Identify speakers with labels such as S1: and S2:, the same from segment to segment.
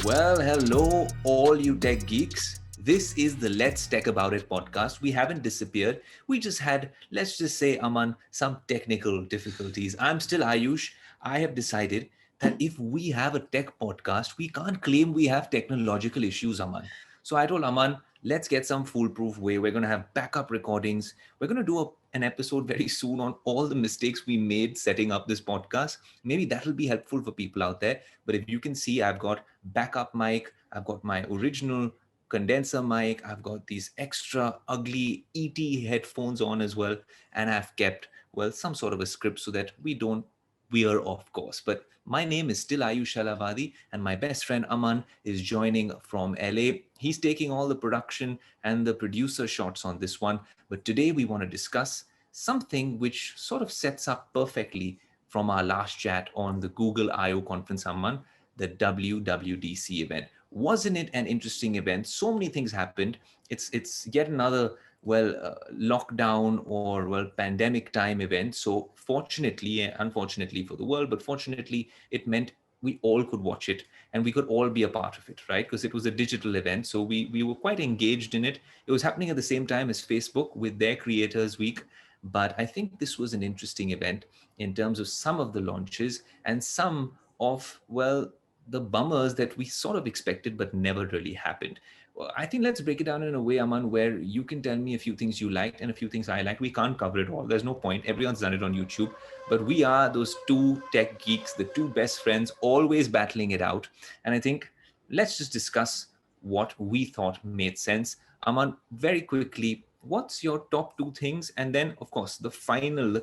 S1: Well, hello, all you tech geeks. This is the Let's Tech About It podcast. We haven't disappeared. We just had, let's just say, Aman, some technical difficulties. I'm still Aayush. I have decided that if we have a tech podcast, we can't claim we have technological issues, Aman. So I told Aman, let's get some foolproof way. We're going to have backup recordings. We're going to do an episode very soon on all the mistakes we made setting up this podcast. Maybe that'll be helpful for people out there. But if you can see, I've got backup mic, I've got my original condenser mic, I've got these extra ugly ET headphones on as well, and I've kept, well, some sort of a script so that we don't veer off course. But my name is still Aayush Shalavadi, and my best friend Aman is joining from LA. He's taking all the production and the producer shots on this one. But today we want to discuss something which sort of sets up perfectly from our last chat on the Google I/O conference, Aman, the WWDC event. Wasn't it an interesting event? So many things happened. It's yet another lockdown or pandemic time event. So fortunately, unfortunately for the world, but fortunately it meant we all could watch it and we could all be a part of it, right? Because it was a digital event. So we were quite engaged in it. It was happening at the same time as Facebook with their Creators Week. But I think this was an interesting event in terms of some of the launches and some of, well, the bummers that we sort of expected but never really happened. Well, I think let's break it down in a way, Aman, where you can tell me a few things you liked and a few things I liked. We can't cover it all. There's no point. Everyone's done it on YouTube. But we are those two tech geeks, the two best friends, always battling it out. And I think let's just discuss what we thought made sense. Aman, very quickly, what's your top two things? And then, of course, the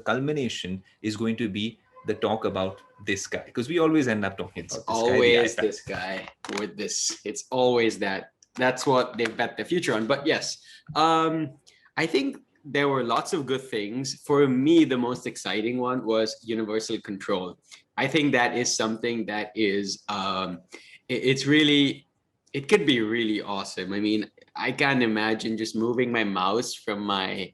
S1: culmination is going to be the talk about this guy, because we always end up talking
S2: It's
S1: about this guy, the
S2: always
S1: iPad.
S2: this guy with this. It's always that. That's what they've bet their future on. But yes, I think there were lots of good things. For me, the most exciting one was universal control. I think that is something that is, it's really, it could be really awesome. I mean, I can't imagine just moving my mouse from my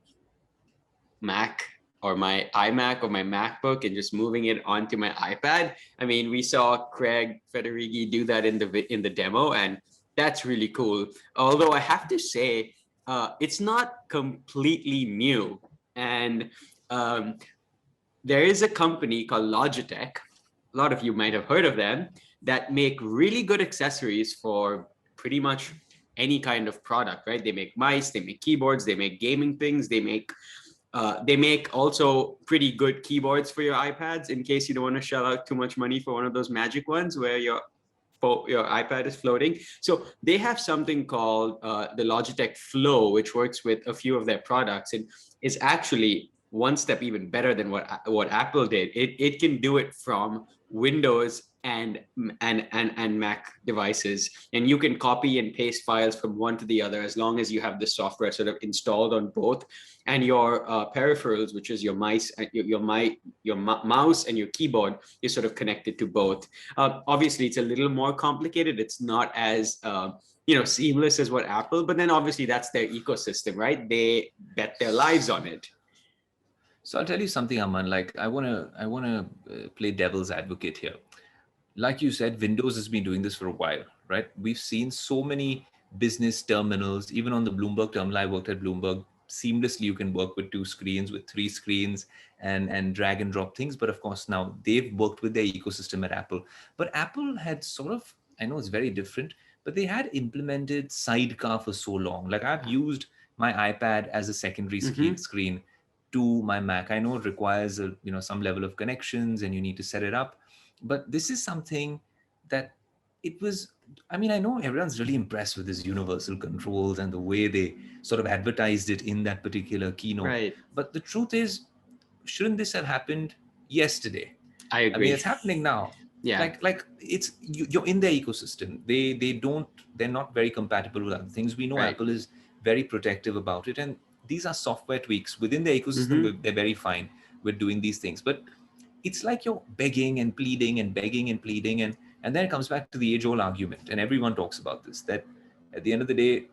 S2: Mac or my iMac or my MacBook and just moving it onto my iPad. I mean, we saw Craig Federighi do that in the demo, and that's really cool. Although I have to say, it's not completely new. And there is a company called Logitech. A lot of you might have heard of them, that make really good accessories for pretty much any kind of product, right? They make mice, they make keyboards, they make gaming things, they make also pretty good keyboards for your iPads in case you don't want to shell out too much money for one of those magic ones where your iPad is floating. So they have something called the Logitech Flow, which works with a few of their products and is actually one step even better than what Apple did. It can do it from Windows and Mac devices, and you can copy and paste files from one to the other as long as you have the software sort of installed on both, and your peripherals, which is your mouse and your keyboard, is sort of connected to both. Obviously, it's a little more complicated. It's not as seamless as what Apple, but then obviously that's their ecosystem, right? They bet their lives on it.
S1: So I'll tell you something, Aman. Like I wanna play devil's advocate here. Like you said, Windows has been doing this for a while, right? We've seen so many business terminals, even on the Bloomberg terminal. I worked at Bloomberg. Seamlessly, you can work with two screens, with three screens, and drag and drop things. But of course, now they've worked with their ecosystem at Apple. But Apple had sort of, I know it's very different, but they had implemented Sidecar for so long. Like I've used my iPad as a secondary screen to my Mac. I know it requires some level of connections and you need to set it up, but this is something that it was. I mean, I know everyone's really impressed with this universal controls and the way they sort of advertised it in that particular keynote.
S2: Right.
S1: But the truth is, shouldn't this have happened yesterday?
S2: I
S1: I mean,
S2: agree.
S1: it's happening now.
S2: Yeah.
S1: Like it's you're in their ecosystem. They're not very compatible with other things. We know
S2: Right.
S1: Apple is very protective about it, and these are software tweaks within their ecosystem.
S2: Mm-hmm.
S1: They're very fine with doing these things, but it's like you're begging and pleading and begging and pleading, and then it comes back to the age-old argument, and everyone talks about this, that at the end of the day,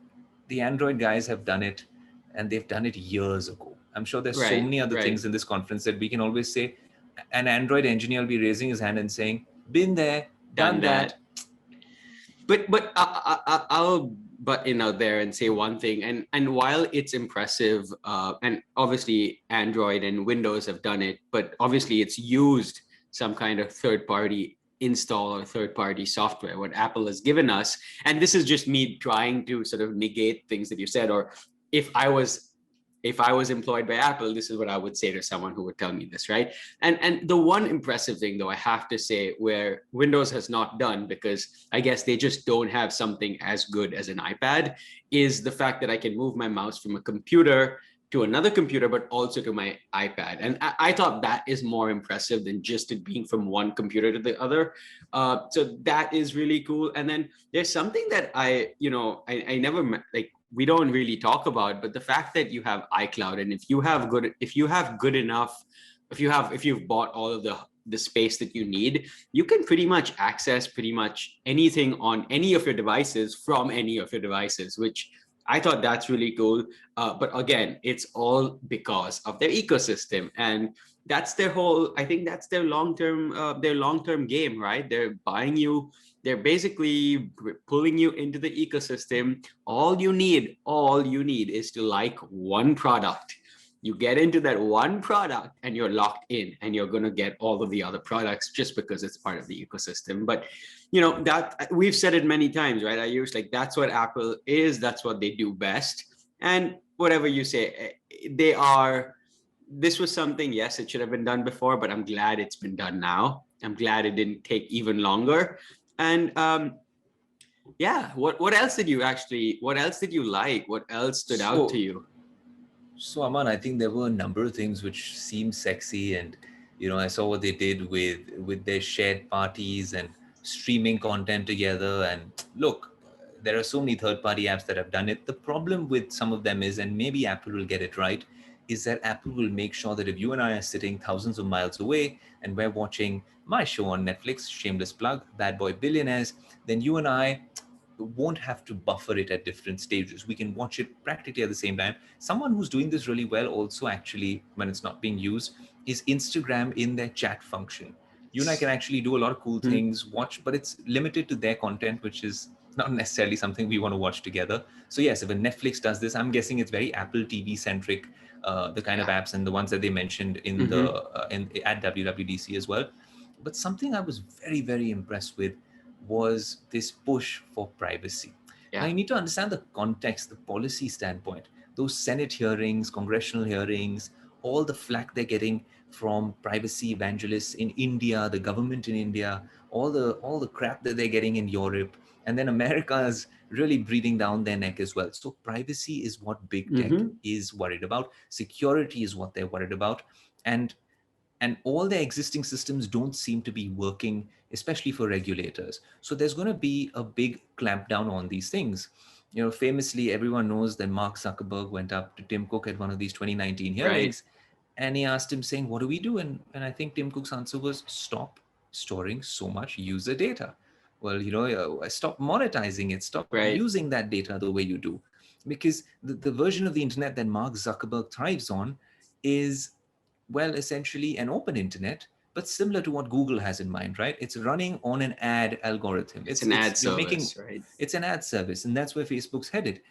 S1: the Android guys have done it, and they've done it years ago. I'm sure there's so
S2: Right.
S1: many other
S2: Right.
S1: things in this conference that we can always say. An Android engineer will be raising his hand and saying, been there,
S2: Done
S1: done that.
S2: that. I'll butt in out there and say one thing, and while it's impressive, and obviously Android and Windows have done it, but obviously it's used some kind of third party install or third party software, what Apple has given us. And this is just me trying to sort of negate things that you said, or if I was if I was employed by Apple, this is what I would say to someone who would tell me this, right? And the one impressive thing, though, I have to say, where Windows has not done, because I guess they just don't have something as good as an iPad, is the fact that I can move my mouse from a computer to another computer, but also to my iPad. And I thought that is more impressive than just it being from one computer to the other. So that is really cool. And then there's something that I never like we don't really talk about, but the fact that you have iCloud, and if you have good enough, if you've bought all of the space that you need, you can pretty much access pretty much anything on any of your devices from any of your devices, which I thought that's really cool. But again, it's all because of their ecosystem, and that's their whole. I think that's their long term game, right? They're buying you. They're basically pulling you into the ecosystem. All you need is to like one product. You get into that one product and you're locked in, and you're going to get all of the other products just because it's part of the ecosystem. But that we've said it many times, right? I use like that's what Apple is, that's what they do best. And whatever you say, this was something, yes, it should have been done before, but I'm glad it's been done now. I'm glad it didn't take even longer. And yeah, what else did you like? What else stood out to you?
S1: So Aman, I think there were a number of things which seemed sexy, and I saw what they did with their shared parties and streaming content together. And look, there are so many third-party apps that have done it. The problem with some of them is, and maybe Apple will get it right, is that Apple will make sure that if you and I are sitting thousands of miles away and we're watching my show on Netflix, shameless plug, Bad Boy Billionaires, then you and I won't have to buffer it at different stages. We can watch it practically at the same time. Someone who's doing this really well also, actually, when it's not being used, is Instagram in their chat function. You and I can actually do a lot of cool things, watch, but it's limited to their content, which is not necessarily something we want to watch together. So yes, if a Netflix does this, I'm guessing it's very Apple TV centric, the kind of apps and the ones that they mentioned in at WWDC as well. But something I was very, very impressed with was this push for privacy.
S2: Yeah.
S1: Now you need to understand the context, the policy standpoint. Those Senate hearings, congressional hearings, all the flack they're getting from privacy evangelists in India, the government in India, all the crap that they're getting in Europe, and then America is really breathing down their neck as well. So privacy is what big tech is worried about. Security is what they're worried about, and all their existing systems don't seem to be working, especially for regulators. So there's going to be a big clampdown on these things. Famously, everyone knows that Mark Zuckerberg went up to Tim Cook at one of these 2019 hearings, and he asked him, saying, what do we do? And I think Tim Cook's answer was, stop storing so much user data. Well, stop monetizing it, stop using that data the way you do. Because the version of the internet that Mark Zuckerberg thrives on is, well, essentially an open internet, but similar to what Google has in mind, right? It's running on an ad algorithm.
S2: It's an ad service, right?
S1: It's an ad service, and that's where Facebook's headed.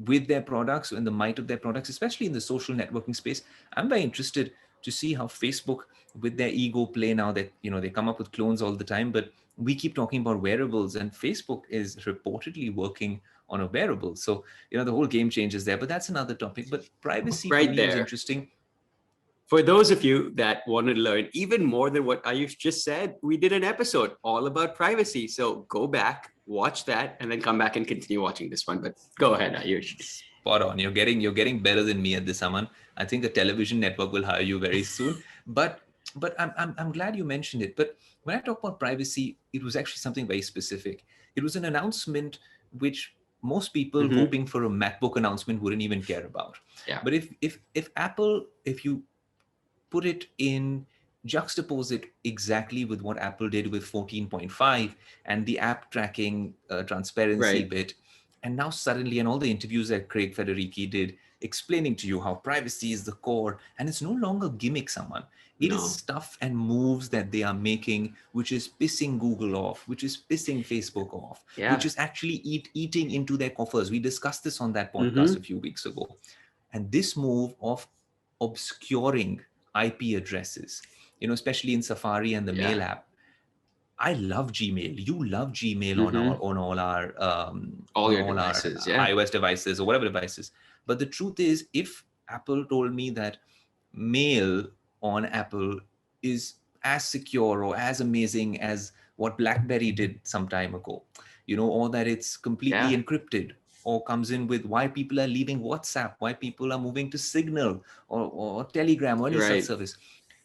S1: With their products and the might of their products, especially in the social networking space, I'm very interested to see how Facebook, with their ego play now that, they come up with clones all the time, but we keep talking about wearables, and Facebook is reportedly working on a wearable. So, the whole game changes there, but that's another topic. But privacy for me is interesting.
S2: For those of you that want to learn even more than what Aayush just said, we did an episode all about privacy. So go back, watch that, and then come back and continue watching this one. But go ahead, Aayush.
S1: Spot on. You're getting better than me at this, Aman. I think a television network will hire you very soon. But I'm glad you mentioned it. But when I talk about privacy, it was actually something very specific. It was an announcement which most people hoping for a MacBook announcement wouldn't even care about.
S2: Yeah.
S1: But if Apple, if you put it in, juxtapose it exactly with what Apple did with 14.5 and the app tracking transparency bit, and now suddenly, and all the interviews that Craig Federighi did, explaining to you how privacy is the core, and it's no longer gimmick someone. It is
S2: No.
S1: stuff and moves that they are making, which is pissing Google off, which is pissing Facebook off, which
S2: Yeah.
S1: is actually eating into their coffers. We discussed this on that podcast a
S2: Mm-hmm.
S1: few weeks ago. And this move of obscuring IP addresses, especially in Safari and the
S2: Yeah.
S1: Mail app. I love Gmail. You love Gmail on
S2: Mm-hmm. All your
S1: all our
S2: devices. Yeah.
S1: iOS devices or whatever devices. But the truth is, if Apple told me that Mail on Apple is as secure or as amazing as what BlackBerry did some time ago, or that it's completely
S2: Yeah.
S1: encrypted, or comes in with why people are leaving WhatsApp, why people are moving to Signal or Telegram or any such
S2: Right.
S1: service.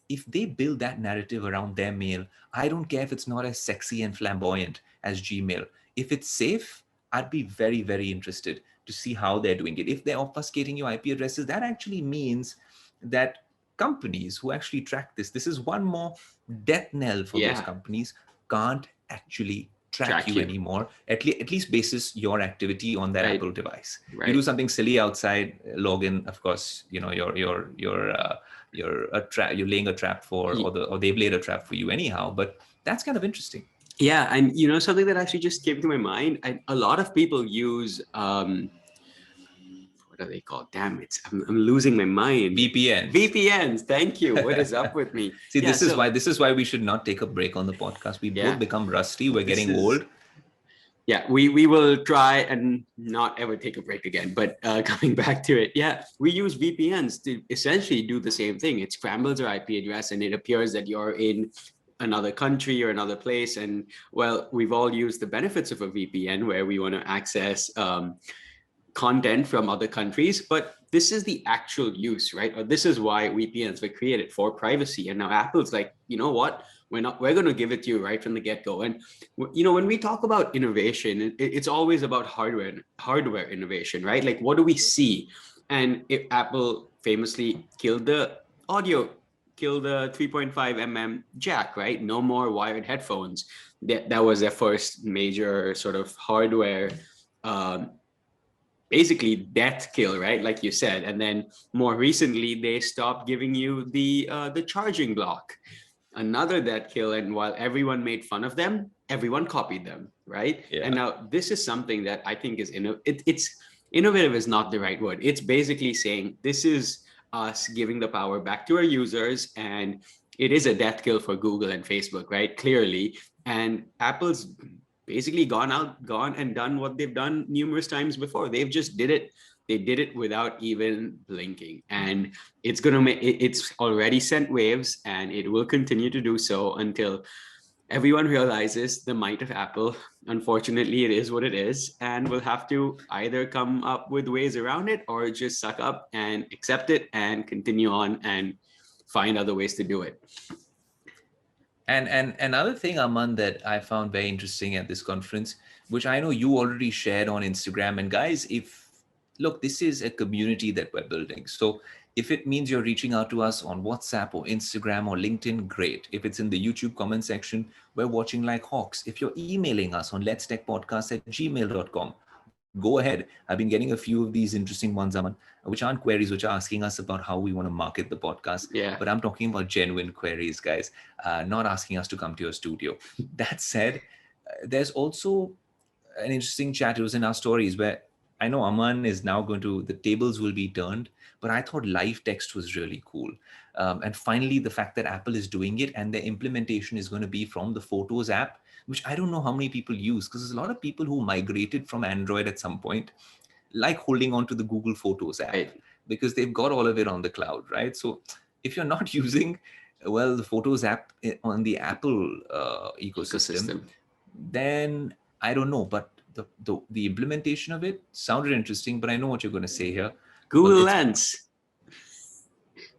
S1: If they build that narrative around their mail, I don't care if it's not as sexy and flamboyant as Gmail. If it's safe, I'd be very, very interested to see how they're doing it. If they're obfuscating your IP addresses, that actually means that companies who actually track this is one more death knell for those
S2: Yeah.
S1: companies, can't actually track
S2: Track
S1: you
S2: you.
S1: anymore, at least basis your activity on that
S2: Right.
S1: Apple device. You do
S2: Right.
S1: something silly outside, login, of course, you're laying a trap for,
S2: Y-
S1: or they've laid a trap for you anyhow. But that's kind of interesting.
S2: Yeah, and something that actually just came to my mind. A lot of people use what are they called? Damn it, I'm losing my mind.
S1: VPNs.
S2: VPNs. Thank you. What is up with me?
S1: See,
S2: Yeah. So
S1: this is why we should not take a break on the podcast. We both
S2: yeah,
S1: become rusty. We're
S2: this
S1: getting
S2: is
S1: old.
S2: yeah. We will try and not ever take a break again. But coming back to it, yeah, we use VPNs to essentially do the same thing. It scrambles our IP address, and it appears that you're in another country or another place. And well, we've all used the benefits of a VPN where we want to access content from other countries, but this is the actual use, right? Or this is why VPNs were created, for privacy. And now Apple's like, you know what? We're going to give it to you right from the get-go. And when we talk about innovation, it's always about hardware innovation, right? Like, what do we see? And if Apple famously killed the 3.5 jack, right? No more wired headphones. That was their first major sort of hardware um, basically death kill, right? Like you said. And then more recently, they stopped giving you the charging block, another death kill. And while everyone made fun of them, everyone copied them, right? And
S1: Yeah.
S2: now this is something that I think is it's innovative is not the right word. It's basically saying this is us giving the power back to our users, and it is a death kill for Google and Facebook, right? Clearly. And Apple's basically gone and done what they've done numerous times before. They've just did it. They did it without even blinking, and it's gonna make it's already sent waves, and it will continue to do so until everyone realizes the might of Apple. Unfortunately, it is what it is, and we'll have to either come up with ways around it or just suck up and accept it and continue on and find other ways to do it.
S1: And another thing, Aman, that I found very interesting at this conference, which I know you already shared on Instagram. And guys, if look, this is a community that we're building. So if it means you're reaching out to us on WhatsApp or Instagram or LinkedIn, great. If it's in the YouTube comment section, we're watching like hawks. If you're emailing us on let's tech podcast at gmail.com, go ahead. I've been getting a few of these interesting ones, Aman, which aren't queries, which are asking us about how we want to market the podcast.
S2: Yeah.
S1: But I'm talking about genuine queries, guys, not asking us to come to your studio. That said, there's also an interesting chat. It was in our stories where I know Aman is now going to, the tables will be turned, but I thought live text was really cool. And finally, the fact that Apple is doing it and the implementation is going to be from the Photos app, which I don't know how many people use, because there's a lot of people who migrated from Android at some point, like holding on to the Google Photos app,
S2: Right.
S1: because they've got all of it on the cloud, right? So if you're not using, well, the Photos app on the Apple ecosystem,
S2: Ecosystem.
S1: then I don't know, but the implementation of it sounded interesting. But I know what you're going to say here. Well,
S2: Google
S1: it's
S2: Lens.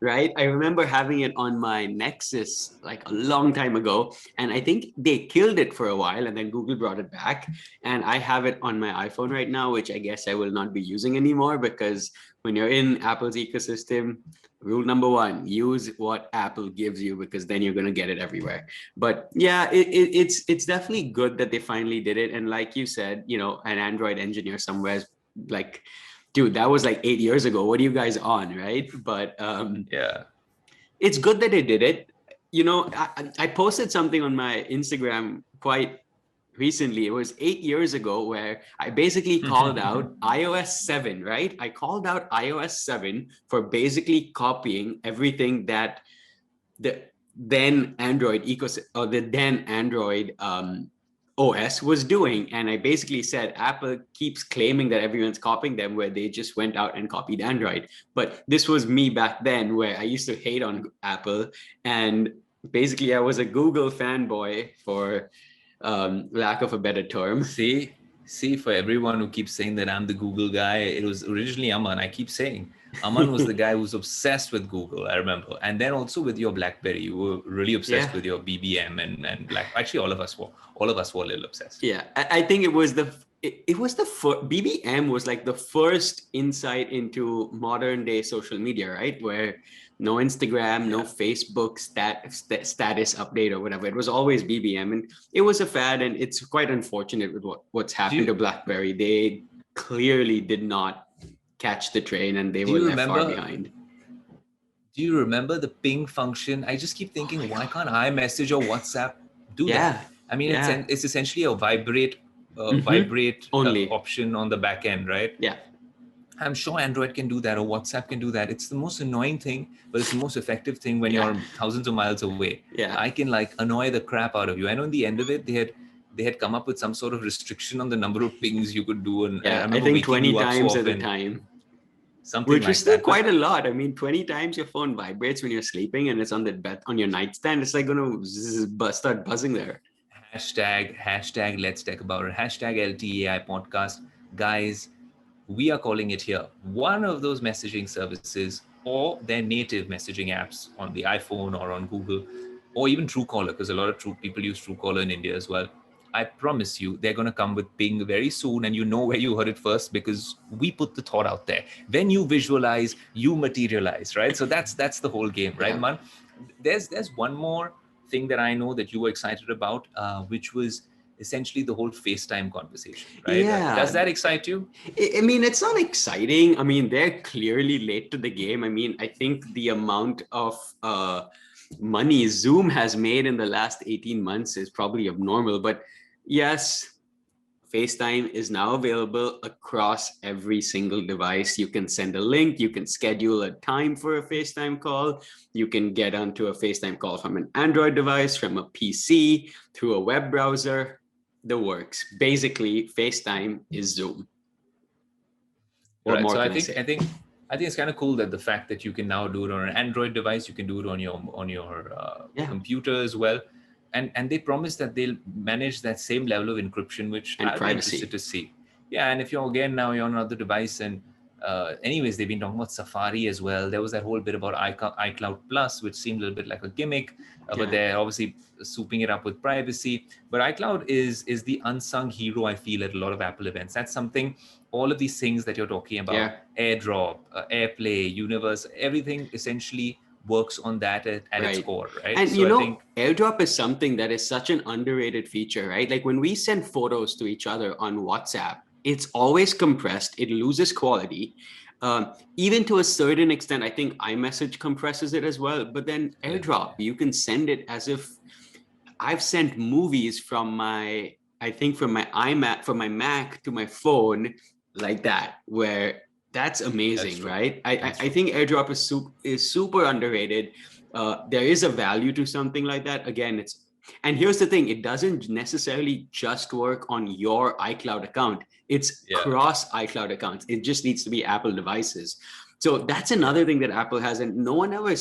S2: Right? I remember having it on my Nexus like a long time ago, and I think they killed it for a while, and then Google brought it back. And I have it on my iPhone right now, which I guess I will not be using anymore, because when you're in Apple's ecosystem, rule number one, use what Apple gives you, because then you're going to get it everywhere. But yeah, it's definitely good that they finally did it. And like you said, an Android engineer somewhere like dude, that was like 8 years ago. What are you guys on, right? But
S1: Yeah.
S2: it's good that they did it. You know, I posted something on my Instagram quite recently. It was 8 years ago where I basically called out iOS 7, right? I called out iOS 7 for basically copying everything that the then Android ecosystem or the then Android OS was doing. And I basically said Apple keeps claiming that everyone's copying them, where they just went out and copied Android. But this was me back then, where I used to hate on Apple. And basically, I was a Google fanboy, for lack of a better term.
S1: See, for everyone who keeps saying that I'm the Google guy, it was originally Aman. I keep saying Aman was the guy who was obsessed with Google, I remember. And then also with your BlackBerry, you were really obsessed
S2: Yeah.
S1: with your BBM and Black. Actually, all of us were a little obsessed.
S2: Yeah, I think it was the first. BBM was like the first insight into modern day social media, right? Where no Instagram, no
S1: Yeah.
S2: Facebook status update or whatever. It was always BBM, and it was a fad. And it's quite unfortunate with what's
S1: Do
S2: happened to
S1: you
S2: BlackBerry. They clearly did not catch the train, and they
S1: do
S2: were
S1: you
S2: left far
S1: remember
S2: behind.
S1: do you remember the ping function? I just keep
S2: Oh my
S1: thinking, why
S2: god!
S1: can't iMessage or WhatsApp do that?
S2: Yeah,
S1: I mean, it's
S2: yeah.
S1: it's essentially a
S2: Mm-hmm.
S1: vibrate
S2: Only.
S1: option on the back end, right?
S2: Yeah,
S1: I'm sure Android can do that or WhatsApp can do that. It's the most annoying thing, but it's the most effective thing when
S2: yeah,
S1: you're thousands of miles away.
S2: yeah,
S1: I can like annoy the crap out of you. I know in the end of it, they had come up with some sort of restriction on the number of pings you could do, and I
S2: yeah. I
S1: remember
S2: think
S1: waking
S2: 20
S1: you up so
S2: times at a
S1: often,
S2: time.
S1: something
S2: Which is
S1: like
S2: still
S1: that.
S2: quite
S1: But
S2: a lot. I mean, 20 times your phone vibrates when you're sleeping and it's on the bed on your nightstand. It's like gonna start buzzing there.
S1: hashtag let's talk about it. Hashtag LTAI podcast. Guys, we are calling it here. One of those messaging services or their native messaging apps on the iPhone or on Google or even Truecaller, because a lot of people use Truecaller in India as well. I promise you, they're going to come with Ping very soon, and you know where you heard it first because we put the thought out there. When you visualize, you materialize, right? So that's the whole game, right,
S2: Yeah.
S1: man? There's one more thing that I know that you were excited about, which was essentially the whole FaceTime conversation, right? Does
S2: Yeah.
S1: that excite you?
S2: I mean, it's not exciting. I mean, they're clearly late to the game. I mean, I think the amount of money Zoom has made in the last 18 months is probably abnormal. But yes, FaceTime is now available across every single device. You can send a link, you can schedule a time for a FaceTime call, you can get onto a FaceTime call from an Android device, from a PC, through a web browser, the works. Basically, FaceTime is Zoom. What
S1: Right.
S2: more
S1: So I
S2: can I
S1: think I
S2: say?
S1: think I think it's kind of cool that the fact that you can now do it on an Android device, you can do it on your
S2: Yeah,
S1: computer as well, and they promise that they'll manage that same level of encryption, which
S2: and
S1: I'll be interested
S2: privacy.
S1: to see. Yeah, and if you're again now you're on another device, and anyways, they've been talking about Safari as well. There was that whole bit about iCloud Plus, which seemed a little bit like a gimmick, but
S2: Yeah,
S1: they're obviously souping it up with privacy. But iCloud is the unsung hero, I feel, at a lot of Apple events. That's something. All of these things that you're talking about,
S2: yeah,
S1: AirDrop, AirPlay, Universe, everything essentially works on that at its
S2: right.
S1: core, right?
S2: And
S1: So I think,
S2: AirDrop is something that is such an underrated feature, right? Like when we send photos to each other on WhatsApp, it's always compressed, it loses quality. Even to a certain extent, I think iMessage compresses it as well. But then
S1: yeah,
S2: AirDrop, you can send it as if I've sent movies I think from my iMac, from my Mac to my phone, like that, where that's
S1: that's
S2: amazing,
S1: true.
S2: right? I, I,
S1: That's
S2: I
S1: true.
S2: think AirDrop is super underrated. There is a value to something like that. Again, and here's the thing, it doesn't necessarily just work on your iCloud account. It's
S1: Yeah,
S2: cross iCloud accounts. It just needs to be Apple devices. So that's
S1: yeah.
S2: another thing that Apple has, and no one ever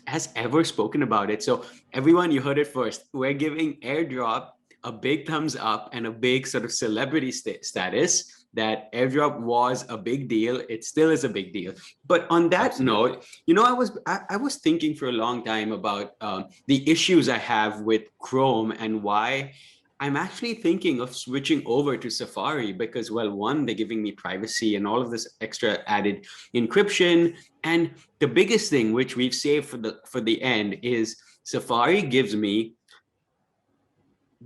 S2: has ever spoken about it. So everyone, you heard it first. We're giving AirDrop a big thumbs up and a big sort of celebrity status, that AirDrop was a big deal. It still is a big deal. But on that
S1: Absolutely.
S2: note, I was thinking for a long time about the issues I have with Chrome and why I'm actually thinking of switching over to Safari because, well, one, they're giving me privacy and all of this extra added encryption. And the biggest thing, which we've saved for the end, is Safari gives me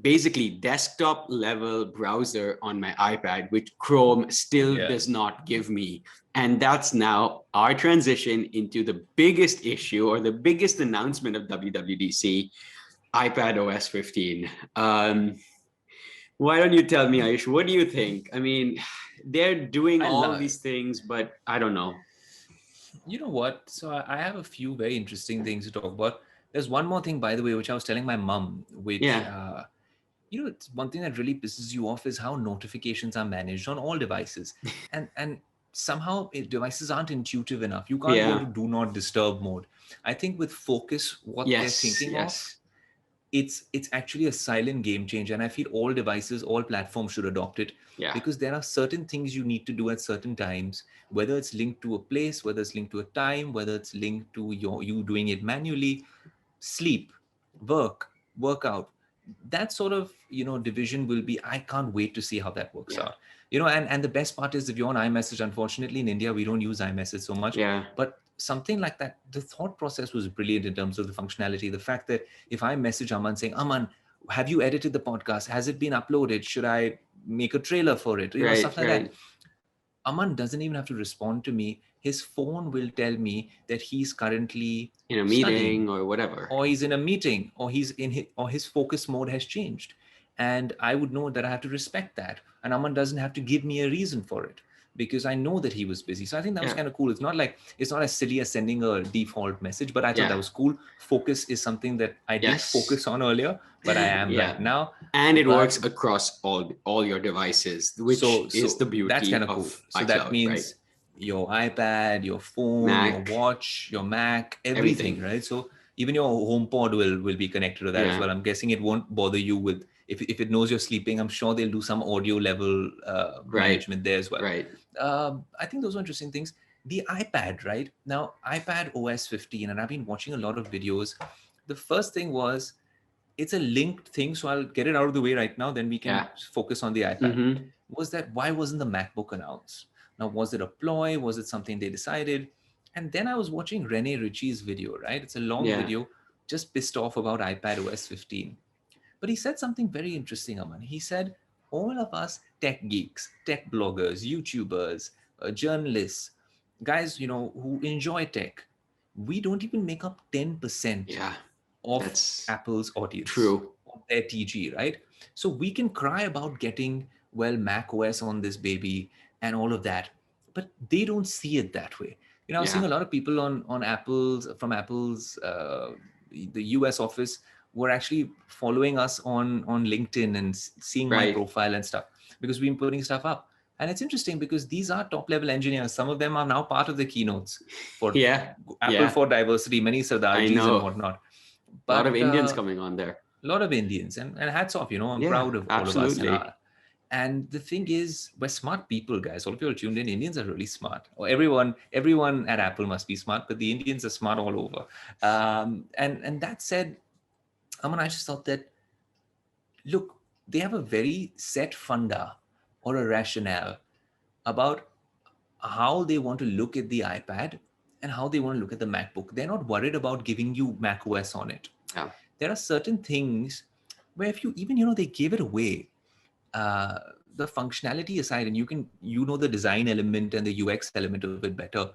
S2: basically desktop level browser on my iPad, which Chrome still
S1: Yeah.
S2: does not give me. And that's now our transition into the biggest issue or the biggest announcement of WWDC, iPad OS 15. Why don't you tell me, Ayush, what do you think? I mean, they're doing
S1: I
S2: all
S1: love.
S2: these things, but I don't know.
S1: You know what? So I have a few very interesting things to talk about. There's one more thing, by the way, which I was telling my mum, which
S2: Yeah.
S1: it's one thing that really pisses you off is how notifications are managed on all devices, and somehow devices aren't intuitive enough. You can't go
S2: Yeah.
S1: into do not disturb mode. I think with focus, what they're
S2: Yes.
S1: thinking of,
S2: Yes.
S1: it's actually a silent game changer, and I feel all devices, all platforms should adopt it,
S2: Yeah.
S1: because there are certain things you need to do at certain times, whether it's linked to a place, whether it's linked to a time, whether it's linked to you doing it manually. Sleep, work, workout, that sort of division will be, I can't wait to see how that works
S2: Yeah.
S1: out. And the best part is, if you're on iMessage, unfortunately in India we don't use iMessage so much,
S2: Yeah.
S1: but something like that, the thought process was brilliant in terms of the functionality. The fact that if I message Aman saying, Aman, have you edited the podcast, has it been uploaded, should I make a trailer for it,
S2: Right.
S1: stuff like that,
S2: Right.
S1: Aman doesn't even have to respond to me. His phone will tell me that he's currently
S2: In a
S1: studying,
S2: meeting or whatever.
S1: or he's in a meeting, or his focus mode has changed, and I would know that I have to respect that. And Aman doesn't have to give me a reason for it, because I know that he was busy. So I think that was
S2: Yeah.
S1: kind of cool. It's not as silly as sending a default message, but I thought that
S2: Yeah.
S1: was cool. Focus is something that I didn't
S2: Yes.
S1: focus on earlier, but I am
S2: Yeah.
S1: right now.
S2: And it
S1: But
S2: works across all your devices, which is
S1: so
S2: the
S1: that's
S2: beauty
S1: kind of cool.
S2: of
S1: So that
S2: iCloud, right?
S1: means your iPad, your phone, your
S2: Mac,
S1: watch, your Mac, everything,
S2: everything.
S1: right? So even your HomePod will be connected to that as
S2: Yeah.
S1: well. I'm guessing it won't bother you with, if it knows you're sleeping. I'm sure they'll do some audio level
S2: Right.
S1: management there as well.
S2: Right.
S1: I think those are interesting things. The iPad, right now, iPad OS 15, and I've been watching a lot of videos. The first thing was, it's a linked thing, so I'll get it out of the way right now, then we can
S2: Yeah.
S1: focus on the iPad.
S2: Mm-hmm.
S1: Was that, why wasn't the MacBook announced? Now, was it a ploy? Was it something they decided? And then I was watching Rene Ritchie's video, right? It's a long
S2: Yeah.
S1: video, just pissed off about iPad OS 15. But he said something very interesting, Aman. He said, all of us tech geeks, tech bloggers, YouTubers, journalists, guys, who enjoy tech, we don't even make up 10%
S2: Yeah.
S1: of
S2: That's
S1: Apple's audience,
S2: true.
S1: of their TG, right? So we can cry about getting, well, Mac OS on this baby and all of that, but they don't see it that way. I was seeing
S2: Yeah.
S1: a lot of people on Apple's the US office were actually following us on LinkedIn and seeing my
S2: Right.
S1: profile and stuff, because we've been putting stuff up. And it's interesting because these are top level engineers. Some of them are now part of the keynotes for
S2: Yeah.
S1: Apple
S2: Yeah.
S1: for Diversity, many
S2: I
S1: Sardarjis and
S2: know.
S1: whatnot.
S2: A lot of
S1: But
S2: Indians coming on there.
S1: a lot of Indians, and hats off, I'm
S2: Yeah,
S1: proud of all of us.
S2: absolutely.
S1: And the thing is, we're smart people, guys. All of you are tuned in. Indians are really smart. Or everyone at Apple must be smart, but the Indians are smart all over. And that said, Aman, I just thought that, look, they have a very set funda or a rationale about how they want to look at the iPad and how they want to look at the MacBook. They're not worried about giving you Mac OS on it.
S2: Yeah.
S1: There are certain things where, if you even, they gave it away, uh, the functionality aside, and the design element and the UX element of it better.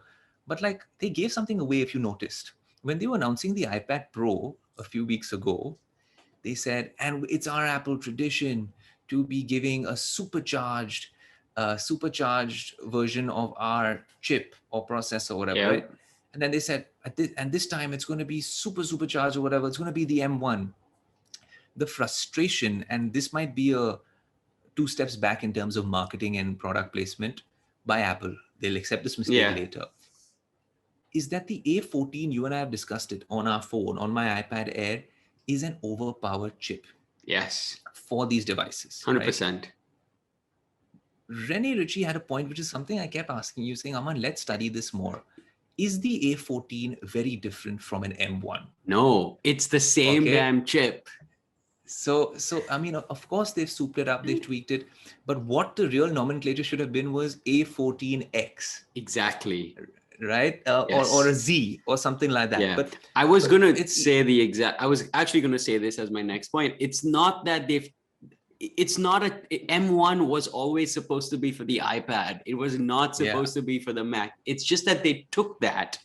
S1: But like, they gave something away, if you noticed. When they were announcing the iPad Pro a few weeks ago, they said, and it's our Apple tradition to be giving a supercharged version of our chip or processor or whatever,
S2: Yeah.
S1: right? And then they said, and this time it's going to be supercharged or whatever. It's going to be the M1. The frustration, and this might be a two steps back in terms of marketing and product placement by Apple. They'll accept this mistake
S2: Yeah.
S1: later. Is that the A14, you and I have discussed it on our phone, on my iPad Air, is an overpowered chip
S2: Yes.
S1: for these devices, right?
S2: 100%.
S1: Rene Ritchie had a point, which is something I kept asking you, saying, Aman, let's study this more. Is the A14 very different from an M1?
S2: No, it's the same
S1: Okay.
S2: damn chip.
S1: So I mean, of course, they've souped it up, they've tweaked it, but what the real nomenclature should have been was A14X,
S2: Exactly.
S1: right?
S2: Yes.
S1: Or a Z or something like that.
S2: Yeah.
S1: But
S2: I was
S1: but
S2: gonna
S1: it's
S2: say I was actually gonna say this as my next point. It's not that they've it's not a M1 was always supposed to be for the iPad. It was not
S1: Yeah.
S2: supposed to be for the Mac. It's just that they took that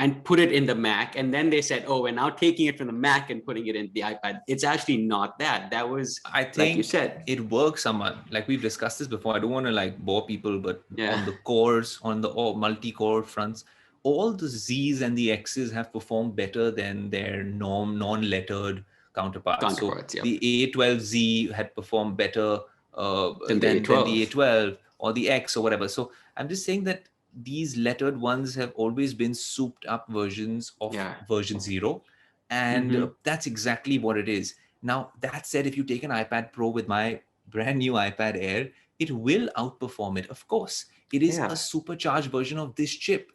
S2: and put it in the Mac, and then they said, "Oh, we're now taking it from the Mac and putting it in the iPad." It's actually not that. That was,
S1: I
S2: like you
S1: think
S2: said,
S1: it works, Aman. Like we've discussed this before. I don't want to like bore people, but
S2: yeah,
S1: on the cores, on the multi-core fronts, all the Z's and the X's have performed better than their non-lettered counterparts. So
S2: counterparts, yep,
S1: the A12Z had performed better
S2: than the
S1: than the
S2: A12.
S1: A12 or the X or whatever. So I'm just saying that these lettered ones have always been souped up versions of
S2: Yeah.
S1: version zero, and
S2: Mm-hmm.
S1: that's exactly what it is. Now, that said, if you take an iPad Pro with my brand new iPad Air, it will outperform it. Of course, it is a
S2: Yeah.
S1: supercharged version of this chip.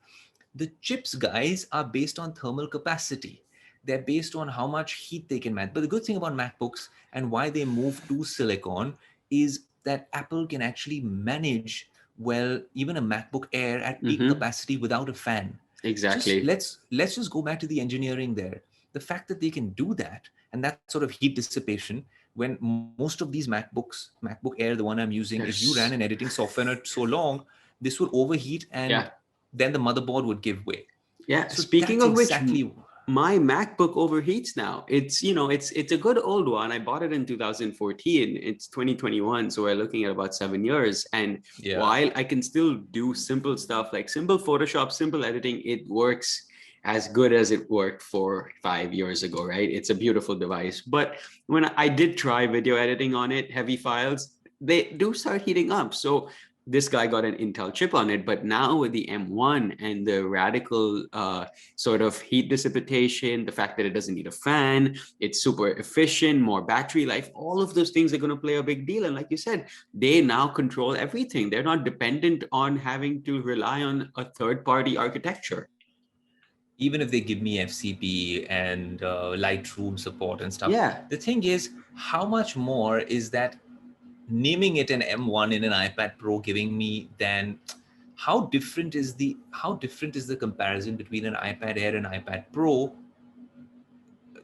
S1: The chips, guys, are based on thermal capacity. They're based on how much heat they can manage. But the good thing about MacBooks and why they move to silicon is that Apple can actually manage well even a MacBook Air at peak
S2: Mm-hmm.
S1: capacity without a fan. Just
S2: Exactly.
S1: let's just go back to the engineering there. The fact that they can do that and that sort of heat dissipation when most of these MacBook Air, the one I'm using, if you ran an
S2: There's
S1: editing software on it so long, this would overheat and
S2: yeah.
S1: then the motherboard would give way.
S2: Yeah.
S1: So
S2: Speaking
S1: that's
S2: of which,
S1: exactly,
S2: my MacBook overheats now. It's a good old one. I bought it in 2014. It's 2021, so we're looking at about 7 years. And
S1: yeah.
S2: while I can still do simple stuff like simple Photoshop, simple editing, it works as good as it worked 4 5 years ago, right? It's a beautiful device. But when I did try video editing on it, heavy files, they do start heating up. So this guy got an Intel chip on it, but now with the M1 and the radical sort of heat dissipation, the fact that it doesn't need a fan, it's super efficient, more battery life, all of those things are going to play a big deal. And like you said, they now control everything. They're not dependent on having to rely on a third party architecture.
S1: Even if they give me FCP and Lightroom support and stuff,
S2: Yeah.
S1: the thing is, how much more is that naming it an M1 in an iPad Pro giving me than how different is the comparison between an iPad Air and iPad Pro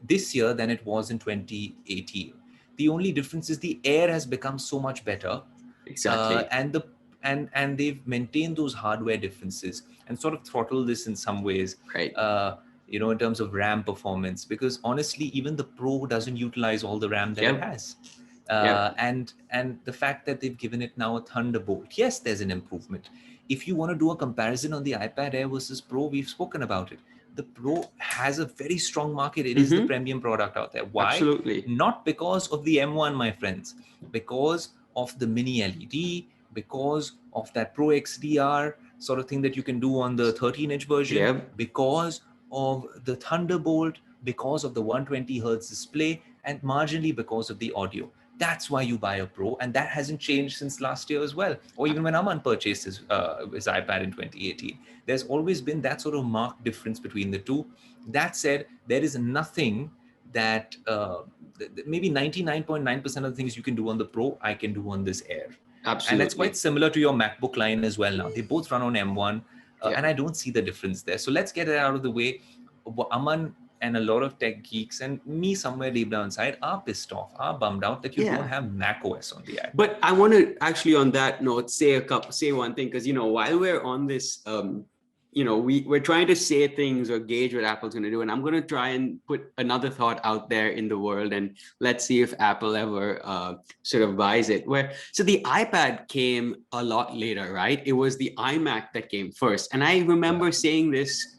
S1: this year than it was in 2018? The only difference is the Air has become so much better,
S2: Exactly.
S1: and they've maintained those hardware differences and sort of throttled this in some ways.
S2: Right.
S1: In terms of RAM performance, because honestly, even the Pro doesn't utilize all the RAM that it
S2: Yep.
S1: has.
S2: Yep.
S1: And the fact that they've given it now a Thunderbolt, yes, there's an improvement. If you want to do a comparison on the iPad Air versus Pro, we've spoken about it. The Pro has a very strong market. It is the
S2: Mm-hmm.
S1: premium product out there. Why?
S2: Absolutely.
S1: Not because of the M1, my friends, because of the mini LED, because of that Pro XDR sort of thing that you can do on the 13-inch version,
S2: Yep.
S1: because of the Thunderbolt, because of the 120 hertz display, and marginally because of the audio. That's why you buy a Pro, and that hasn't changed since last year as well, or even when Aman purchased his iPad in 2018. There's always been that sort of marked difference between the two. That said, there is nothing that maybe 99.9% of the things you can do on the Pro, I can do on this Air. And that's quite
S2: Absolutely.
S1: similar to your MacBook line as well now. They both run on M1,
S2: Yeah.
S1: and I don't see the difference there. So let's get it out of the way. Aman and a lot of tech geeks and me somewhere deep down inside are pissed off, are bummed out that you don't
S2: Yeah.
S1: have Mac OS on the iPad.
S2: But I want to actually, on that note, say one thing, because while we're on this, we're trying to say things or gauge what Apple's going to do, and I'm going to try and put another thought out there in the world, and let's see if Apple ever sort of buys it. So the iPad came a lot later, right? It was the iMac that came first, and I remember
S1: Yeah.
S2: saying this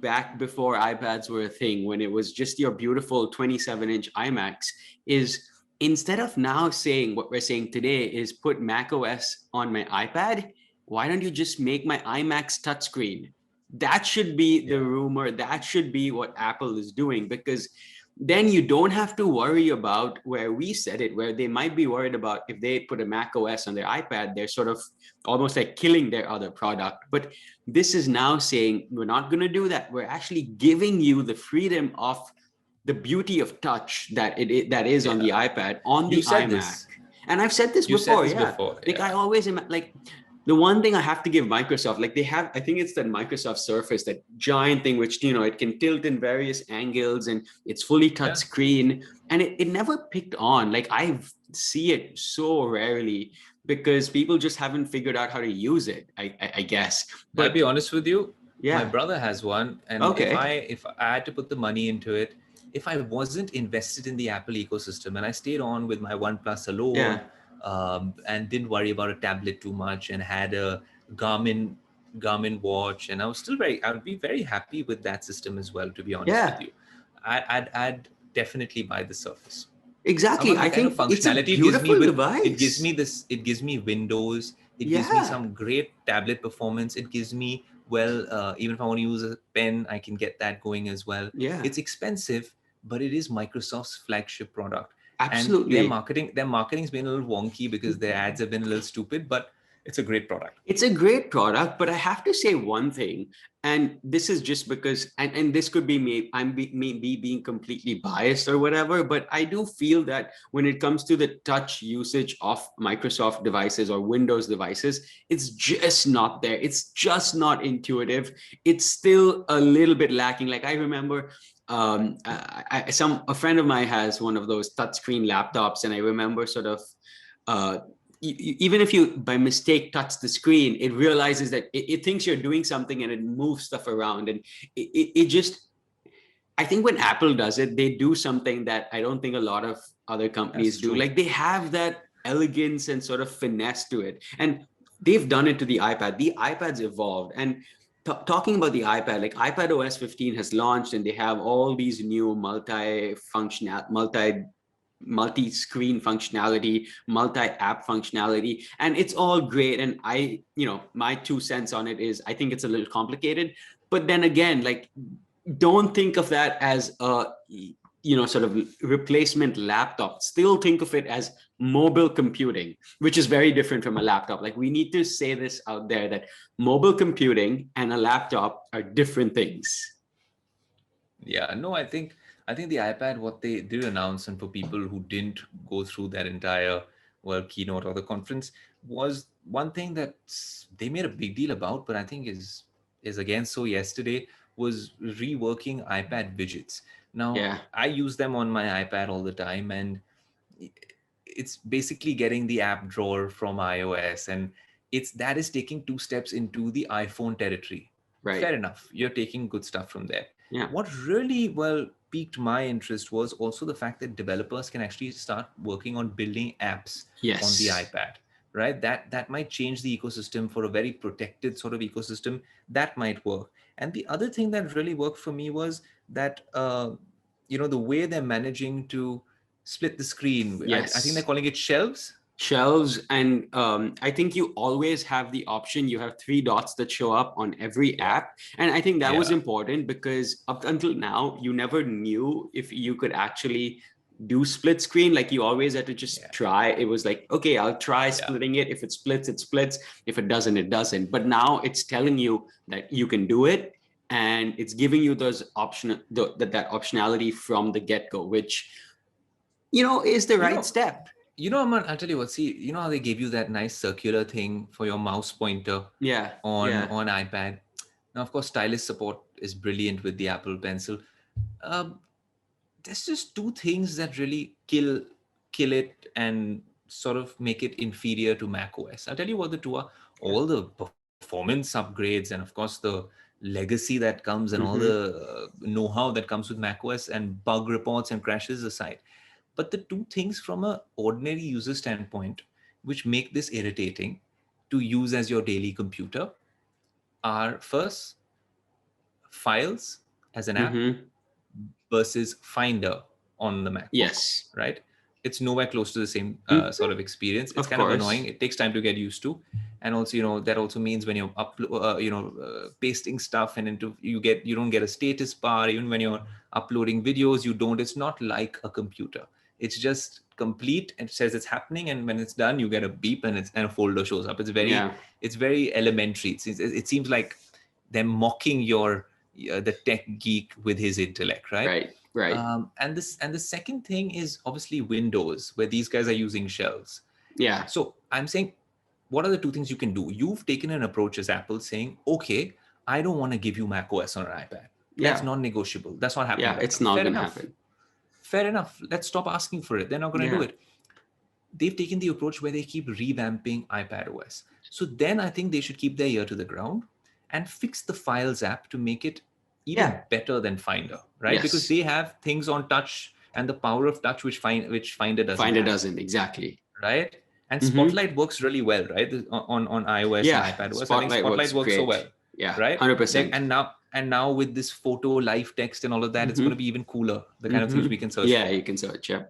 S2: back before iPads were a thing, when it was just your beautiful 27-inch iMacs, is instead of now saying what we're saying today is put Mac OS on my iPad, why don't you just make my iMac's touchscreen? That should be the
S1: Yeah.
S2: rumor. That should be what Apple is doing, because then you don't have to worry about where we said it, where they might be worried about if they put a Mac OS on their iPad, they're sort of almost like killing their other product. But this is now saying we're not going to do that. We're actually giving you the freedom of the beauty of touch that is on the
S1: Yeah.
S2: iPad, on
S1: You
S2: the
S1: said
S2: iMac.
S1: this.
S2: And I've said this
S1: You said
S2: before,
S1: this
S2: yeah.
S1: before.
S2: Like I
S1: Yeah.
S2: always like The one thing I have to give Microsoft, like they have, I think it's that Microsoft Surface, that giant thing, which, it can tilt in various angles and it's fully touch
S1: Yeah.
S2: screen. And it never picked on. Like I see it so rarely because people just haven't figured out how to use it, I guess.
S1: I'll be
S2: But
S1: honest with you. My
S2: yeah,
S1: brother has one, and
S2: okay.
S1: if I had to put the money into it, if I wasn't invested in the Apple ecosystem and I stayed on with my OnePlus alone,
S2: Yeah,
S1: and didn't worry about a tablet too much, and had a Garmin Garmin watch, and I would be very happy with that system as well. To be honest with
S2: yeah,
S1: you, I'd definitely buy the Surface.
S2: exactly.
S1: The
S2: I
S1: kind of
S2: think it's a
S1: functionality it gives me
S2: beautiful
S1: with it gives me
S2: device.
S1: this it gives me Windows, it gives me
S2: Yeah,
S1: some great tablet performance, it gives me, well, even if I want to use a pen, I can get that going as well.
S2: yeah,
S1: It's expensive, but it is Microsoft's flagship product, and
S2: absolutely.
S1: their marketing's been a little wonky because their ads have been a little stupid, but it's a great product.
S2: It's a great product, but I have to say one thing, and this is just because, and this could be me, me being completely biased or whatever, but I do feel that when it comes to the touch usage of Microsoft devices or Windows devices, it's just not there. It's just not intuitive. It's still a little bit lacking. Like I remember a friend of mine has one of those touchscreen laptops, and I remember sort of uh, even if you by mistake touch the screen, it realizes that it thinks you're doing something and it moves stuff around. And it just, I think when Apple does it, they do something that I don't think a lot of other
S1: That's
S2: companies do.
S1: true.
S2: Like they have that elegance and sort of finesse to it. And they've done it to the iPad. The iPad's evolved. And talking about the iPad, like iPad OS 15 has launched and they have all these new multi-screen functionality, multi-app functionality, and it's all great. And my 2 cents on it is I think it's a little complicated. But then again, like, don't think of that as a sort of replacement laptop. Still think of it as mobile computing, which is very different from a laptop. Like we need to say this out there, that mobile computing and a laptop are different things.
S1: Yeah, no, I think the iPad, what they did announce, and for people who didn't go through that entire, well, keynote or the conference, was one thing that they made a big deal about, but I think is again so yesterday, was reworking iPad widgets. Now,
S2: Yeah,
S1: I use them on my iPad all the time, and it's basically getting the app drawer from iOS, and it's that is taking two steps into the iPhone territory.
S2: right.
S1: Fair enough, you're taking good stuff from there.
S2: Yeah.
S1: What really, well, piqued my interest was also the fact that developers can actually start working on building apps on the
S2: Yes.
S1: iPad, right? That might change the ecosystem for a very protected sort of ecosystem. That might work. And the other thing that really worked for me was that the way they're managing to split the screen. I think they're
S2: Yes.
S1: calling it shelves.
S2: Shelves, and I think you always have the option. You have three dots that show up on every
S1: Yeah,
S2: app, and I think that was
S1: yeah,
S2: important because up until now you never knew if you could actually do split screen. Like you always had to just
S1: yeah,
S2: try. It was like, okay, I'll try
S1: yeah.
S2: splitting it. If it splits, it splits. If it doesn't, it doesn't. But now it's telling you that you can do it, and it's giving you that optionality from the get-go, which is the
S1: You
S2: right
S1: know,
S2: step.
S1: Aman, I'll tell you what. See, you know how they gave you that nice circular thing for your mouse pointer
S2: Yeah,
S1: on
S2: yeah.
S1: on iPad. Now, of course, stylus support is brilliant with the Apple Pencil. Um, there's just two things that really kill it and sort of make it inferior to Mac OS. I'll tell you what the two are: all the performance upgrades, and of course the legacy that comes, and all the
S2: Mm-hmm.
S1: know-how that comes with Mac OS, and bug reports and crashes aside. But the two things from a ordinary user standpoint which make this irritating to use as your daily computer are, first, files as an app
S2: Mm-hmm.
S1: versus Finder on the MacBook,
S2: Yes.
S1: right? It's nowhere close to the same
S2: Mhm.
S1: sort of experience. It's
S2: Of
S1: kind of annoying.
S2: course.
S1: It takes time to get used to, and also, that also means when you're pasting stuff and into you don't get a status bar even when you're uploading videos. You don't. It's not like a computer. It's just complete. It says it's happening, and when it's done, you get a beep, and a folder shows up.
S2: Yeah.
S1: It's very elementary. It seems like they're mocking the tech geek with his intellect, right?
S2: Right. Right.
S1: And the second thing is obviously Windows, where these guys are using shells.
S2: Yeah.
S1: So I'm saying, what are the two things you can do? You've taken an approach as Apple saying, okay, I don't want to give you Mac OS on an iPad. That's
S2: Yeah.
S1: non-negotiable. That's not happening
S2: Yeah.
S1: right
S2: It's
S1: now.
S2: not
S1: Fair
S2: going to
S1: enough.
S2: happen.
S1: Fair enough. Let's stop asking for it. They're not going to do
S2: Yeah.
S1: it. They've taken the approach where they keep revamping iPad OS. So then I think they should keep their ear to the ground and fix the Files app to make it even
S2: Yeah.
S1: better than Finder, right? Because
S2: Yes.
S1: they have things on touch and the power of touch which Finder doesn't
S2: Finder
S1: have,
S2: doesn't. Exactly.
S1: right? And
S2: Mm-hmm.
S1: Spotlight works really well, right? On iOS and
S2: Yeah.
S1: iPadOS, I think
S2: Spotlight
S1: Spotlight
S2: works
S1: works so
S2: great.
S1: well,
S2: Yeah.
S1: right? Like,
S2: 100%.
S1: and now with this photo, live text, and all of that, it's going to
S2: Mm-hmm.
S1: be even cooler. The kind of things
S2: Mm-hmm.
S1: we can search
S2: Yeah.
S1: for.
S2: You can search. Yeah.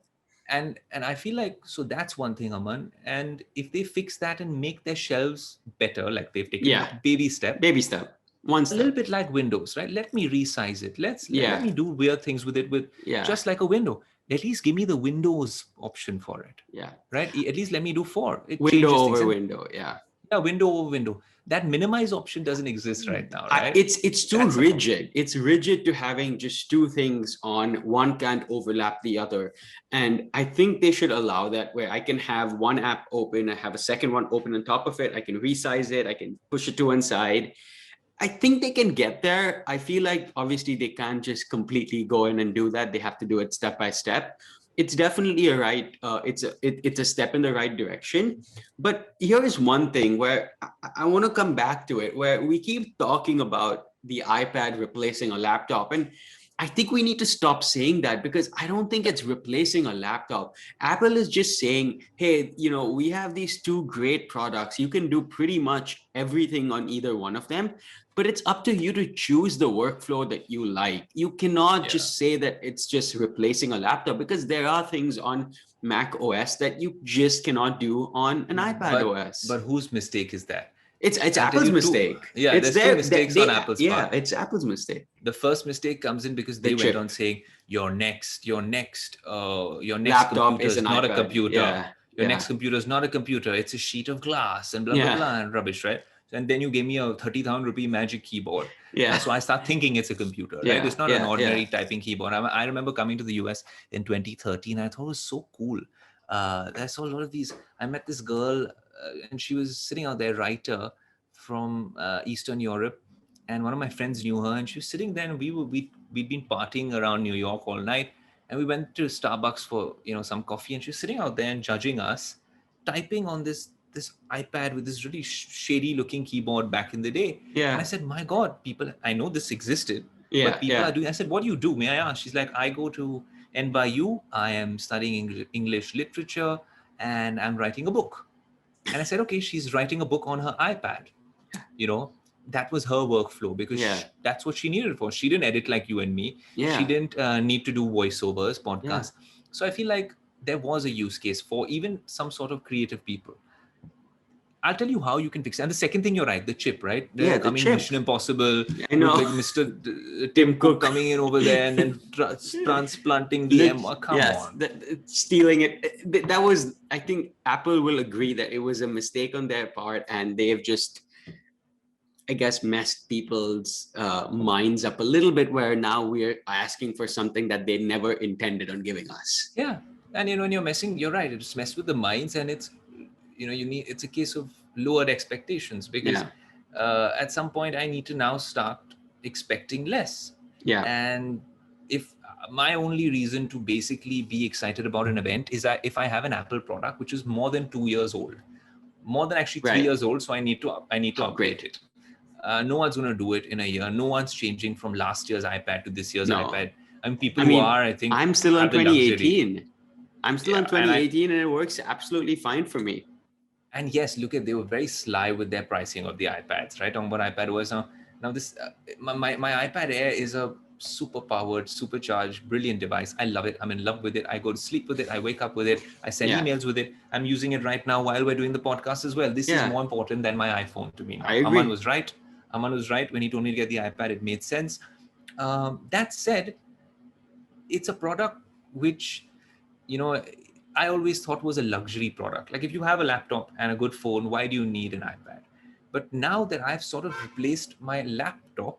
S1: And I feel like, so that's one thing, Aman. And if they fix that and make their shelves better, like they've taken
S2: Yeah.
S1: a baby step,
S2: Baby step. One
S1: a little
S2: step.
S1: bit like Windows, right? Let me resize it. Let
S2: Yeah.
S1: me do weird things with it, with
S2: Yeah.
S1: just like a window. At least give me the Windows option for it,
S2: Yeah.
S1: right? At least let me do 4. It
S2: Window
S1: changes things.
S2: over
S1: And
S2: window. Yeah.
S1: yeah, window over window. That minimize option doesn't exist right now, right?
S2: It's too
S1: That's a problem.
S2: rigid. It's rigid to having just two things on one can't overlap the other. And I think they should allow that, where I can have one app open, I have a second one open on top of it, I can resize it, I can push it to one side. I think they can get there. I feel like obviously they can't just completely go in and do that. They have to do it step by step. It's definitely a right. It's a step in the right direction. But here is one thing where I want to come back to it, where we keep talking about the iPad replacing a laptop, and I think we need to stop saying that, because I don't think it's replacing a laptop. Apple is just saying, hey, we have these two great products. You can do pretty much everything on either one of them, but it's up to you to choose the workflow that you like. You cannot
S1: Yeah.
S2: just say that it's just replacing a laptop, because there are things on Mac OS that you just cannot do on an iPad OS.
S1: But whose mistake is that?
S2: It's
S1: I'll tell
S2: Apple's
S1: you
S2: mistake.
S1: Yeah,
S2: It's
S1: there's two
S2: their
S1: mistakes on Apple's
S2: yeah,
S1: part.
S2: it's Apple's mistake.
S1: The first mistake comes in because
S2: The
S1: they went
S2: chip.
S1: on saying your next
S2: Laptop
S1: computer
S2: is
S1: is
S2: an
S1: not a
S2: iPad.
S1: computer.
S2: Yeah.
S1: Your
S2: Yeah.
S1: next computer is not a computer. It's a sheet of glass and blah blah
S2: Yeah.
S1: blah and rubbish, right? And then you gave me a 30,000 rupee magic keyboard.
S2: Yeah.
S1: So I start thinking it's a computer, right?
S2: Yeah.
S1: It's not an
S2: Yeah.
S1: ordinary
S2: Yeah.
S1: typing keyboard. I remember coming to the US in 2013. I thought it was so cool. I saw a lot of these. I met this girl, and she was sitting out there, writer from Eastern Europe, and one of my friends knew her, and she was sitting there, and we'd been partying around New York all night, and we went to Starbucks for some coffee, and she was sitting out there and judging us, typing on this iPad with this really shady looking keyboard back in the day. And I
S2: Yeah.
S1: said, my God, people, I know this existed,
S2: Yeah.
S1: but people
S2: Yeah.
S1: are doing. I said, what do you do? May I ask? She's like, I go to NYU. I am studying English literature, and I'm writing a book. And I said, okay, she's writing a book on her iPad. That was her workflow, because
S2: Yeah.
S1: that's what she needed it for. She didn't edit like you and me.
S2: Yeah.
S1: She didn't need to do voiceovers,
S2: Yeah.
S1: podcasts. So I feel like there was a use case for even some sort of creative people. I'll tell you how you can fix it. And the second thing, you're right, the chip, right?
S2: Yeah,
S1: They're
S2: the
S1: coming
S2: chip.
S1: Mission Impossible.
S2: I know.
S1: Like Mr. Tim Cook coming in over there and then transplanting the M. Come
S2: Yes,
S1: on.
S2: stealing it. That was, I think Apple will agree that it was a mistake on their part, and they've just, I guess, messed people's minds up a little bit, where now we're asking for something that they never intended on giving us.
S1: Yeah. And when you're messing, you're right, it's messed with the minds, and it's it's a case of lowered expectations, because at some point I need to now start expecting less.
S2: Yeah.
S1: And if my only reason to basically be excited about an event is that if I have an Apple product which is more than 2 years old, more than actually 3
S2: Right.
S1: years old, so I need to upgrade it. No one's going to do it in a year. No one's changing from last year's iPad to this year's iPad. I mean, people who are, I think,
S2: I'm still on
S1: have the luxury.
S2: 2018. I'm still on
S1: Yeah, and
S2: 2018, and it works absolutely fine for me.
S1: And yes, look at, they were very sly with their pricing of the iPads, right? On what iPad was now this my iPad Air is a super powered, supercharged, brilliant device. I love it. I'm in love with it. I go to sleep with it. I wake up with it. I send
S2: Yeah.
S1: emails with it. I'm using it right now while we're doing the podcast as well. This is
S2: Yeah.
S1: more important than my iPhone to me now.
S2: I agree.
S1: Aman was right. When he told me to get the iPad. It made sense. That said, it's a product which, I always thought was a luxury product. Like, if you have a laptop and a good phone, why do you need an iPad? But now that I've sort of replaced my laptop,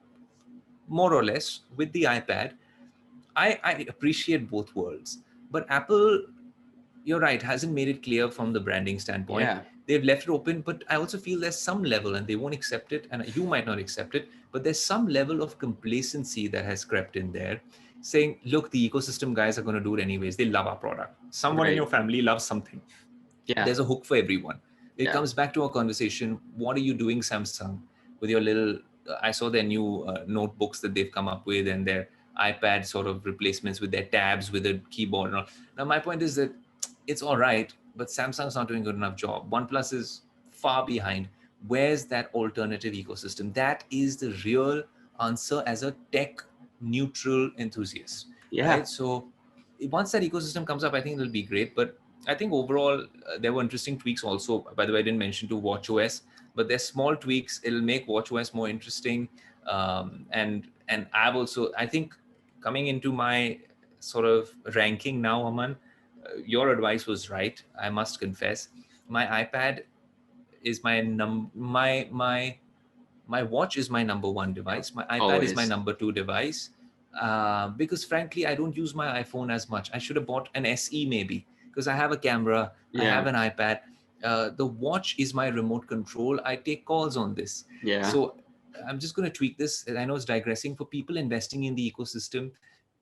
S1: more or less, with the iPad, I appreciate both worlds. But Apple, you're right, hasn't made it clear from the branding standpoint.
S2: Yeah.
S1: they've left it open. But I also feel there's some level, and they won't accept it, and you might not accept it, but there's some level of complacency that has crept in there, saying, look, the ecosystem guys are going to do it anyways. They love our product. Someone in
S2: Right.
S1: your family loves something.
S2: Yeah.
S1: There's a hook for everyone. It
S2: Yeah.
S1: comes back to our conversation. What are you doing, Samsung, with your little? I saw their new notebooks that they've come up with, and their iPad sort of replacements with their tabs with a keyboard and all. Now, my point is that it's all right, but Samsung's not doing a good enough job. OnePlus is far behind. Where's that alternative ecosystem? That is the real answer as a tech neutral enthusiast,
S2: Yeah.
S1: right? So once that ecosystem comes up, I think it'll be great. But I think overall, there were interesting tweaks also. By the way, I didn't mention to WatchOS, but there's small tweaks. It'll make WatchOS more interesting. And I've also, I think, coming into my sort of ranking now, Aman, your advice was right. I must confess, my iPad is my watch is my number one device. My iPad is my
S2: Always.
S1: number two device. Because frankly, I don't use my iPhone as much. I should have bought an SE maybe, because I have a camera, I have
S2: Yeah.
S1: an iPad. The watch is my remote control. I take calls on this.
S2: Yeah.
S1: So I'm just going to tweak this. And I know it's digressing. For people investing in the ecosystem,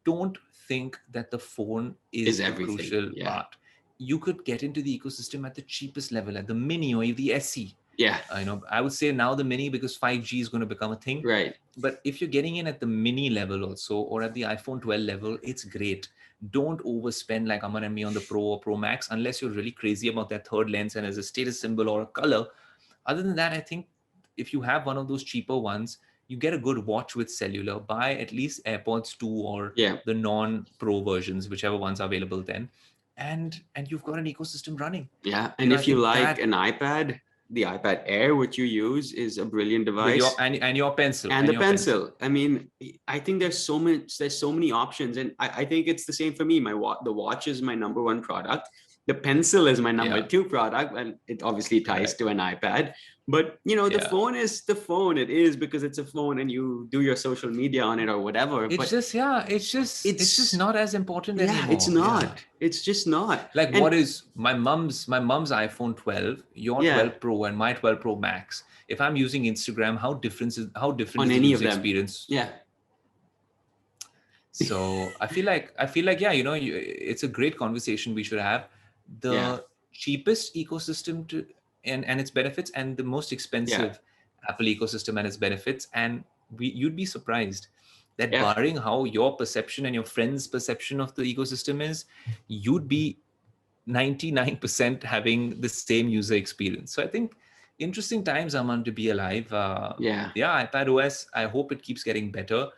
S1: don't think that the phone
S2: Is
S1: is the
S2: everything.
S1: crucial
S2: Yeah.
S1: part. You could get into the ecosystem at the cheapest level, at the mini or the SE.
S2: Yeah.
S1: I would say now the mini, because 5G is going to become a thing.
S2: Right.
S1: But if you're getting in at the mini level also, or at the iPhone 12 level, it's great. Don't overspend like Aman and me on the Pro or Pro Max unless you're really crazy about that third lens and as a status symbol or a color. Other than that, I think if you have one of those cheaper ones, you get a good watch with cellular. Buy at least AirPods 2 or
S2: Yeah.
S1: the non-Pro versions, whichever ones are available then, and you've got an ecosystem running.
S2: Yeah. And
S1: I
S2: if you
S1: think
S2: like
S1: that
S2: an iPad, the iPad Air, which you use, is a brilliant
S1: with
S2: device.
S1: your pencil
S2: And
S1: and
S2: the
S1: your pencil.
S2: pencil. I mean, I think there's so many options, and I think it's the same for me. The watch is my number one product. The pencil is my number
S1: Yeah,
S2: two product, and it obviously ties
S1: correct.
S2: to an iPad. But the
S1: Yeah.
S2: phone is the phone. It is because it's a phone, and you do your social media on it or whatever.
S1: It's
S2: But
S1: just, yeah, it's just
S2: it's
S1: not as important
S2: yeah, it's
S1: anymore. Yeah.
S2: not. It's just not.
S1: Like
S2: And
S1: what is my mom's iPhone 12, your
S2: yeah,
S1: 12 Pro and my 12 Pro Max. If I'm using Instagram, how different
S2: on
S1: is the
S2: any of
S1: user
S2: them.
S1: experience?
S2: Yeah,
S1: So I feel like yeah, it's a great conversation we should have.
S2: yeah,
S1: The cheapest ecosystem to and its benefits, and the most
S2: yeah,
S1: expensive Apple ecosystem and its benefits. And you'd be surprised that
S2: yeah,
S1: barring how your perception and your friends' perception of the ecosystem is, you'd be 99% having the same user experience. So I think interesting times, Aman, to be alive.
S2: yeah.
S1: Yeah, iPad OS, I hope it keeps getting better.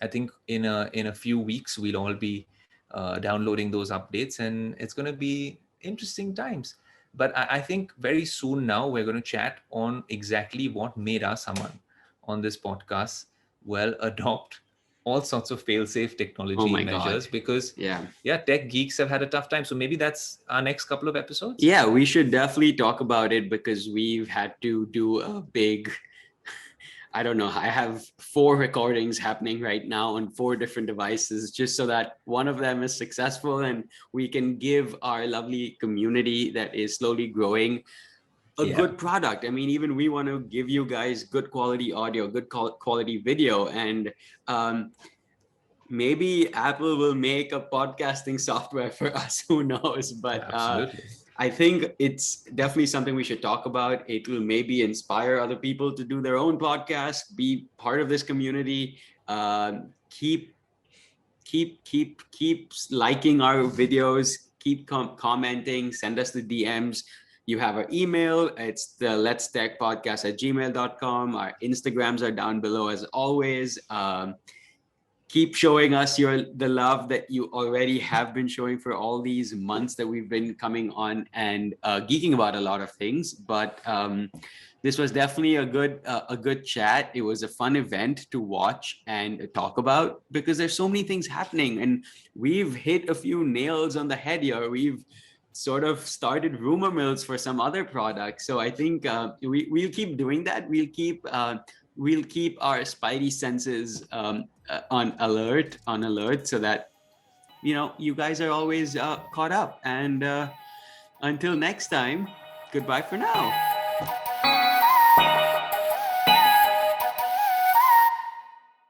S1: I think in a few weeks we'll all be downloading those updates, and it's going to be interesting times. But I think very soon now we're going to chat on exactly what made us, Aman, on this podcast, well, adopt all sorts of fail-safe
S2: Oh
S1: technology
S2: my God.
S1: measures, because
S2: Yeah.
S1: yeah, tech geeks have had a tough time. So maybe that's our next couple of episodes.
S2: Yeah, we should definitely talk about it because we've had to do a big, I don't know, I have 4 recordings happening right now on 4 different devices just so that one of them is successful and we can give our lovely community that is slowly growing a
S1: Yeah.
S2: good product. I mean, even we want to give you guys good quality audio, good quality video, and maybe Apple will make a podcasting software for us. Who knows? But
S1: Absolutely.
S2: I think it's definitely something we should talk about. It will maybe inspire other people to do their own podcast, be part of this community. Keep liking our videos. Keep commenting. Send us the DMs. You have our email. It's the Let's Tech Podcast at gmail.com. Our Instagrams are down below as always. Keep showing us the love that you already have been showing for all these months that we've been coming on and geeking about a lot of things. But this was definitely a good chat. It was a fun event to watch and talk about because there's so many things happening, and we've hit a few nails on the head here. We've sort of started rumor mills for some other products. So I think we'll keep doing that. We'll keep our spidey senses on alert so that you guys are always caught up. And until next time, Goodbye for now.